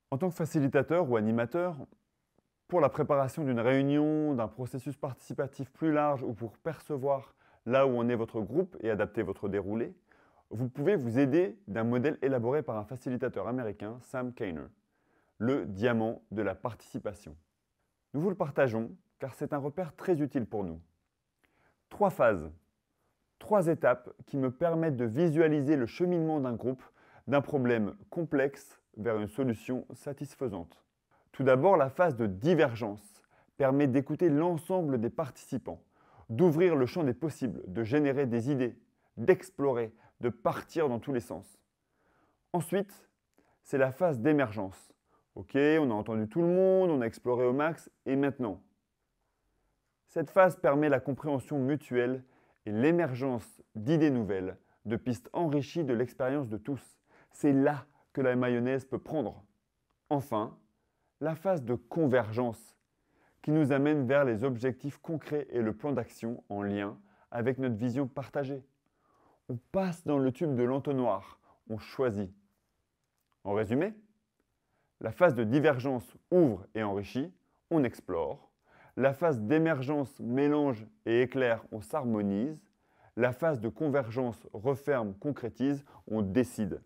En tant que facilitateur ou animateur, pour la préparation d'une réunion, d'un processus participatif plus large ou pour percevoir là où en est votre groupe et adapter votre déroulé, vous pouvez vous aider d'un modèle élaboré par un facilitateur américain, Sam Kainer, le diamant de la participation. Nous vous le partageons car c'est un repère très utile pour nous. 3 phases, 3 étapes qui me permettent de visualiser le cheminement d'un groupe d'un problème complexe vers une solution satisfaisante. Tout d'abord, la phase de divergence permet d'écouter l'ensemble des participants, d'ouvrir le champ des possibles, de générer des idées, d'explorer, de partir dans tous les sens. Ensuite, c'est la phase d'émergence. Ok, on a entendu tout le monde, on a exploré au max, et maintenant? Cette phase permet la compréhension mutuelle et l'émergence d'idées nouvelles, de pistes enrichies de l'expérience de tous. C'est là que la mayonnaise peut prendre. Enfin, la phase de convergence qui nous amène vers les objectifs concrets et le plan d'action en lien avec notre vision partagée. On passe dans le tube de l'entonnoir, on choisit. En résumé, la phase de divergence ouvre et enrichit, on explore. La phase d'émergence mélange et éclaire, on s'harmonise. La phase de convergence referme, concrétise, on décide.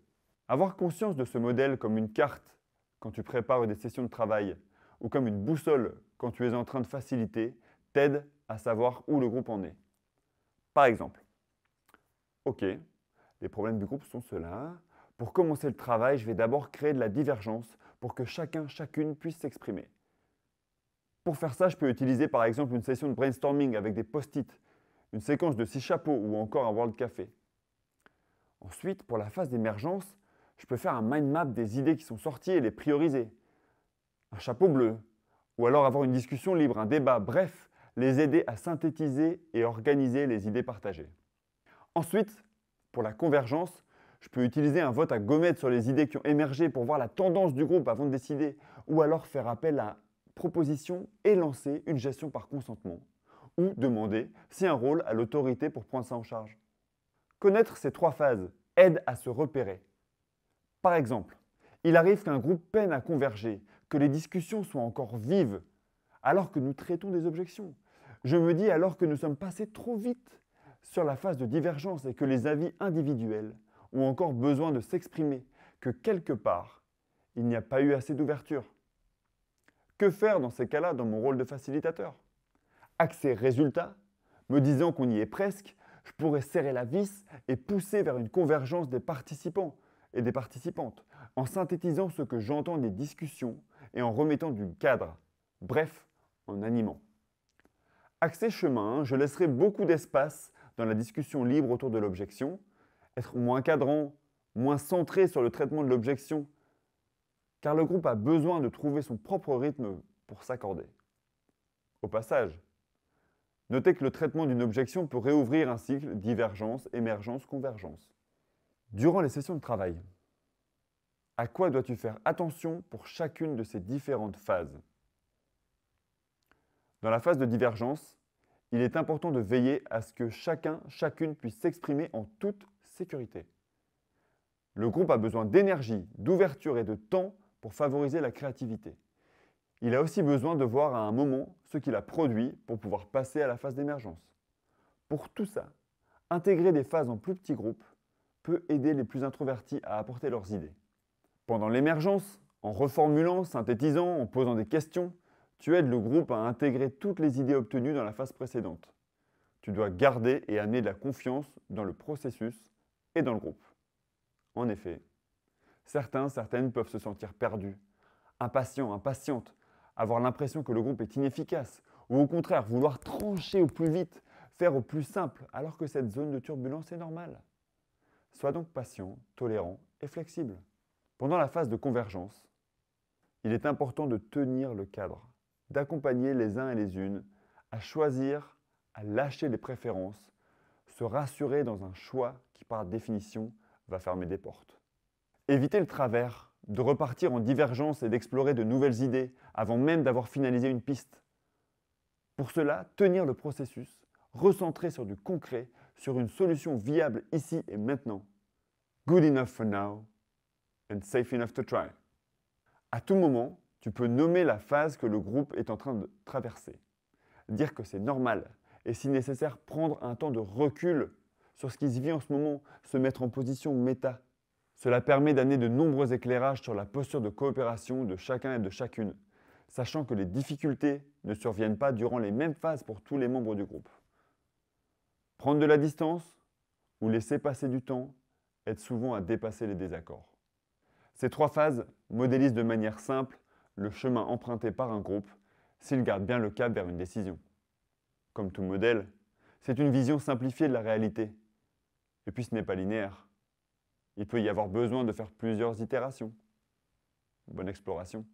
Avoir conscience de ce modèle comme une carte quand tu prépares des sessions de travail ou comme une boussole quand tu es en train de faciliter t'aide à savoir où le groupe en est. Par exemple, ok, les problèmes du groupe sont ceux-là. Pour commencer le travail, je vais d'abord créer de la divergence pour que chacun, chacune puisse s'exprimer. Pour faire ça, je peux utiliser par exemple une session de brainstorming avec des post-it, une séquence de 6 chapeaux ou encore un World Café. Ensuite, pour la phase d'émergence, je peux faire un mind map des idées qui sont sorties et les prioriser. Un chapeau bleu, ou alors avoir une discussion libre, un débat, bref, les aider à synthétiser et organiser les idées partagées. Ensuite, pour la convergence, je peux utiliser un vote à gommette sur les idées qui ont émergé pour voir la tendance du groupe avant de décider, ou alors faire appel à proposition et lancer une gestion par consentement, ou demander si un rôle à l'autorité pour prendre ça en charge. Connaître ces 3 phases aide à se repérer. Par exemple, il arrive qu'un groupe peine à converger, que les discussions soient encore vives, alors que nous traitons des objections. Je me dis alors que nous sommes passés trop vite sur la phase de divergence et que les avis individuels ont encore besoin de s'exprimer, que quelque part, il n'y a pas eu assez d'ouverture. Que faire dans ces cas-là dans mon rôle de facilitateur? Axer résultat, me disant qu'on y est presque, je pourrais serrer la vis et pousser vers une convergence des participants et des participantes, en synthétisant ce que j'entends des discussions et en remettant du cadre, bref, en animant. Axer chemin, je laisserai beaucoup d'espace dans la discussion libre autour de l'objection, être moins cadrant, moins centré sur le traitement de l'objection, car le groupe a besoin de trouver son propre rythme pour s'accorder. Au passage, notez que le traitement d'une objection peut réouvrir un cycle divergence, émergence, convergence. Durant les sessions de travail, à quoi dois-tu faire attention pour chacune de ces différentes phases? Dans la phase de divergence, il est important de veiller à ce que chacun, chacune puisse s'exprimer en toute sécurité. Le groupe a besoin d'énergie, d'ouverture et de temps pour favoriser la créativité. Il a aussi besoin de voir à un moment ce qu'il a produit pour pouvoir passer à la phase d'émergence. Pour tout ça, intégrer des phases en plus petits groupes peut aider les plus introvertis à apporter leurs idées. Pendant l'émergence, en reformulant, synthétisant, en posant des questions, tu aides le groupe à intégrer toutes les idées obtenues dans la phase précédente. Tu dois garder et amener de la confiance dans le processus et dans le groupe. En effet, certaines peuvent se sentir perdus, impatients, impatientes, avoir l'impression que le groupe est inefficace, ou au contraire vouloir trancher au plus vite, faire au plus simple, alors que cette zone de turbulence est normale. Sois donc patient, tolérant et flexible. Pendant la phase de convergence, il est important de tenir le cadre, d'accompagner les uns et les unes à choisir, à lâcher les préférences, se rassurer dans un choix qui par définition va fermer des portes. Éviter le travers, de repartir en divergence et d'explorer de nouvelles idées avant même d'avoir finalisé une piste. Pour cela, tenir le processus, recentrer sur du concret, sur une solution viable ici et maintenant. Good enough for now and safe enough to try. À tout moment, tu peux nommer la phase que le groupe est en train de traverser. Dire que c'est normal et si nécessaire prendre un temps de recul sur ce qui se vit en ce moment, se mettre en position méta. Cela permet d'amener de nombreux éclairages sur la posture de coopération de chacun et de chacune, sachant que les difficultés ne surviennent pas durant les mêmes phases pour tous les membres du groupe. Prendre de la distance ou laisser passer du temps aide souvent à dépasser les désaccords. Ces 3 phases modélisent de manière simple le chemin emprunté par un groupe s'il garde bien le cap vers une décision. Comme tout modèle, c'est une vision simplifiée de la réalité. Et puis ce n'est pas linéaire. Il peut y avoir besoin de faire plusieurs itérations. Bonne exploration.